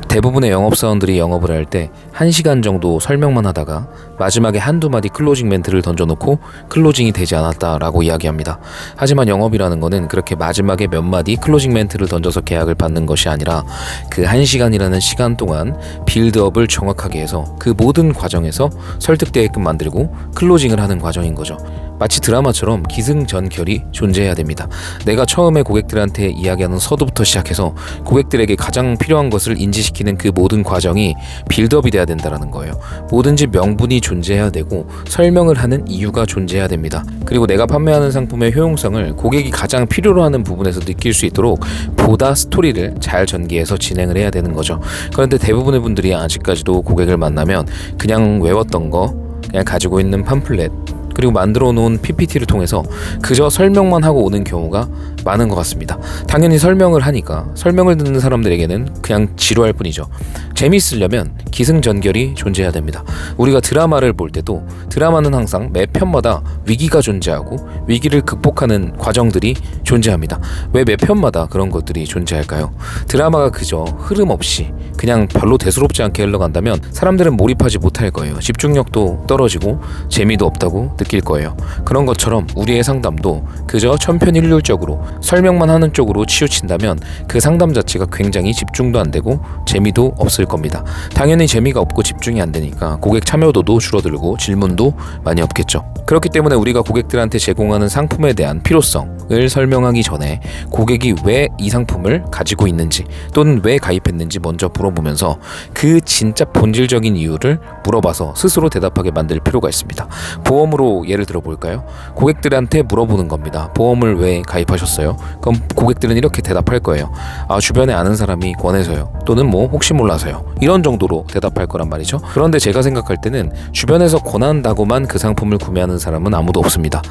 대부분의 영업사원들이 영업을 할 때 1시간 정도 설명만 하다가 마지막에 한두 마디 클로징 멘트를 던져놓고 클로징이 되지 않았다라고 이야기합니다. 하지만 영업이라는 거는 그렇게 마지막에 몇 마디 클로징 멘트를 던져서 계약을 받는 것이 아니라 그 1시간이라는 시간 동안 빌드업을 정확하게 해서 그 모든 과정에서 설득되게끔 만들고 클로징을 하는 과정인 거죠. 마치 드라마처럼 기승전결이 존재해야 됩니다. 내가 처음에 고객들한테 이야기하는 서두부터 시작해서 고객들에게 가장 필요한 것을 인지시키는 그 모든 과정이 빌드업이 돼야 된다는 거예요. 뭐든지 명분이 존재해야 되고 설명을 하는 이유가 존재해야 됩니다. 그리고 내가 판매하는 상품의 효용성을 고객이 가장 필요로 하는 부분에서 느낄 수 있도록 보다 스토리를 잘 전개해서 진행을 해야 되는 거죠. 그런데 대부분의 분들이 아직까지도 고객을 만나면 그냥 외웠던 거, 그냥 가지고 있는 팜플렛, 그리고 만들어 놓은 PPT를 통해서 그저 설명만 하고 오는 경우가 많은 것 같습니다. 당연히 설명을 하니까 설명을 듣는 사람들에게는 그냥 지루할 뿐이죠. 재미있으려면 기승전결이 존재해야 됩니다. 우리가 드라마를 볼 때도 드라마는 항상 매 편마다 위기가 존재하고 위기를 극복하는 과정들이 존재합니다. 왜 매 편마다 그런 것들이 존재할까요? 드라마가 그저 흐름 없이 그냥 별로 대수롭지 않게 흘러간다면 사람들은 몰입하지 못할 거예요. 집중력도 떨어지고 재미도 없다고 느낄 거예요. 그런 것처럼 우리의 상담도 그저 천편일률적으로 설명만 하는 쪽으로 치우친다면 그 상담 자체가 굉장히 집중도 안 되고 재미도 없을 겁니다. 당연히 재미가 없고 집중이 안 되니까 고객 참여도도 줄어들고 질문도 많이 없겠죠. 그렇기 때문에 우리가 고객들한테 제공하는 상품에 대한 필요성을 설명하기 전에 고객이 왜 이 상품을 가지고 있는지 또는 왜 가입했는지 먼저 물어보면서 그 진짜 본질적인 이유를 물어봐서 스스로 대답하게 만들 필요가 있습니다. 보험으로 예를 들어 볼까요? 고객들한테 물어보는 겁니다. 보험을 왜 가입하셨어요? 그럼 고객들은 이렇게 대답할 거예요. 주변에 아는 사람이 권해서요. 또는 혹시 몰라서요. 이런 정도로 대답할 거란 말이죠. 그런데 제가 생각할 때는 주변에서 권한다고만 그 상품을 구매하는 사람은 아무도 없습니다.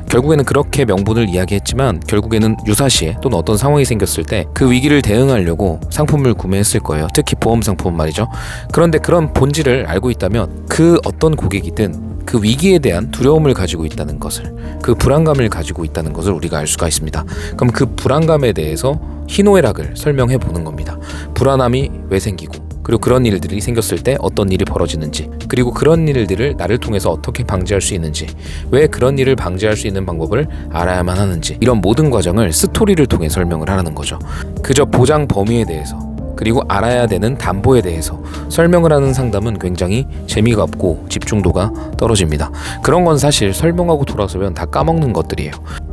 결국에는 그렇게 명분을 이야기했지만 결국에는 유사시에 또는 어떤 상황이 생겼을 때 그 위기를 대응하려고 상품을 구매했을 거예요. 특히 보험 상품 말이죠. 그런데 그런 본질을 알고 있다면 그 어떤 고객이든 그 위기에 대한 두려움을 가지고 있다는 것을, 그 불안감을 가지고 있다는 것을 우리가 알 수가 있습니다. 그럼 그 불안감에 대해서 희노애락을 설명해 보는 겁니다. 불안함이 왜 생기고, 그리고 그런 일들이 생겼을 때 어떤 일이 벌어지는지, 그리고 그런 일들을 나를 통해서 어떻게 방지할 수 있는지, 왜 그런 일을 방지할 수 있는 방법을 알아야만 하는지, 이런 모든 과정을 스토리를 통해 설명을 하라는 거죠. 그저 보장 범위에 대해서, 그리고 알아야 되는 담보에 대해서 설명을 하는 상담은 굉장히 재미가 없고 집중도가 떨어집니다. 그런 건 사실 설명하고 돌아서면 다 까먹는 것들이에요.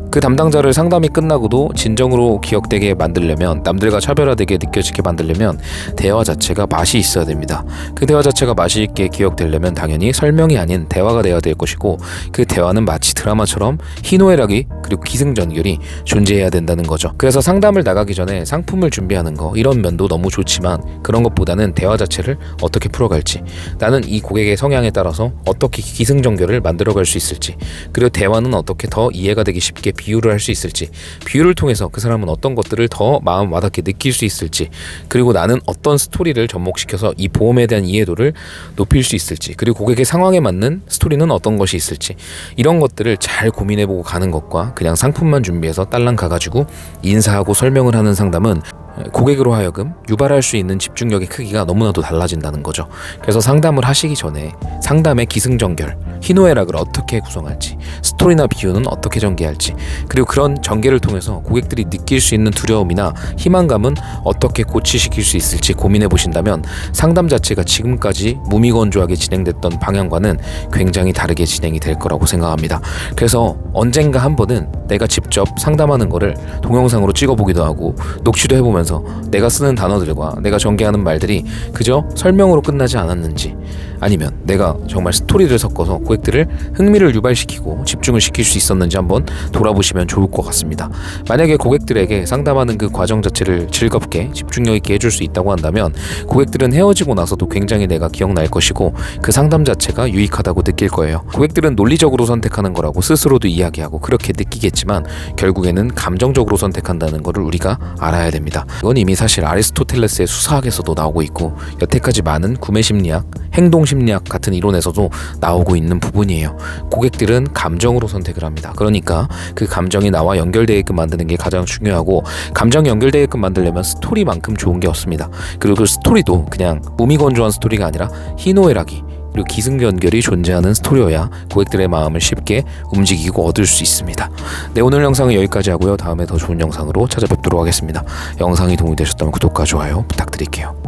그 담당자를 상담이 끝나고도 진정으로 기억되게 만들려면, 남들과 차별화되게 느껴지게 만들려면 대화 자체가 맛이 있어야 됩니다. 그 대화 자체가 맛이 있게 기억되려면 당연히 설명이 아닌 대화가 돼야 될 것이고, 그 대화는 마치 드라마처럼 희노애락이 그리고 기승전결이 존재해야 된다는 거죠. 그래서 상담을 나가기 전에 상품을 준비하는 거, 이런 면도 너무 좋지만 그런 것보다는 대화 자체를 어떻게 풀어갈지, 나는 이 고객의 성향에 따라서 어떻게 기승전결을 만들어갈 수 있을지, 그리고 대화는 어떻게 더 이해가 되기 쉽게 비유를 할 수 있을지, 비유를 통해서 그 사람은 어떤 것들을 더 마음 와닿게 느낄 수 있을지, 그리고 나는 어떤 스토리를 접목시켜서 이 보험에 대한 이해도를 높일 수 있을지, 그리고 고객의 상황에 맞는 스토리는 어떤 것이 있을지, 이런 것들을 잘 고민해보고 가는 것과 그냥 상품만 준비해서 딸랑 가가지고 인사하고 설명을 하는 상담은 고객으로 하여금 유발할 수 있는 집중력의 크기가 너무나도 달라진다는 거죠. 그래서 상담을 하시기 전에 상담의 기승전결, 희노애락을 어떻게 구성할지, 스토리나 비유는 어떻게 전개할지, 그리고 그런 전개를 통해서 고객들이 느낄 수 있는 두려움이나 희망감은 어떻게 고치시킬 수 있을지 고민해 보신다면 상담 자체가 지금까지 무미건조하게 진행됐던 방향과는 굉장히 다르게 진행이 될 거라고 생각합니다. 그래서 언젠가 한 번은 내가 직접 상담하는 거를 동영상으로 찍어보기도 하고 녹취도 해보면서 내가 쓰는 단어들과 내가 전개하는 말들이 그저 설명으로 끝나지 않았는지, 아니면 내가 정말 스토리를 섞어서 고객들을 흥미를 유발시키고 집중을 시킬 수 있었는지 한번 돌아보시면 좋을 것 같습니다. 만약에 고객들에게 상담하는 그 과정 자체를 즐겁게 집중력 있게 해줄 수 있다고 한다면 고객들은 헤어지고 나서도 굉장히 내가 기억날 것이고 그 상담 자체가 유익하다고 느낄 거예요. 고객들은 논리적으로 선택하는 거라고 스스로도 이야기하고 그렇게 느끼겠지만 결국에는 감정적으로 선택한다는 것을 우리가 알아야 됩니다. 이건 이미 사실 아리스토텔레스의 수사학에서도 나오고 있고 여태까지 많은 구매 심리학, 행동 심리학 같은 이론에서도 나오고 있는 부분이에요. 고객들은 감정으로 선택을 합니다. 그러니까 그 감정이 나와 연결되게끔 만드는 게 가장 중요하고, 감정이 연결되게끔 만들려면 스토리만큼 좋은 게 없습니다. 그리고 그 스토리도 그냥 무미건조한 스토리가 아니라 희노애락이 그리고 기승전결이 존재하는 스토리여야 고객들의 마음을 쉽게 움직이고 얻을 수 있습니다. 네, 오늘 영상은 여기까지 하고요. 다음에 더 좋은 영상으로 찾아뵙도록 하겠습니다. 영상이 도움이 되셨다면 구독과 좋아요 부탁드릴게요.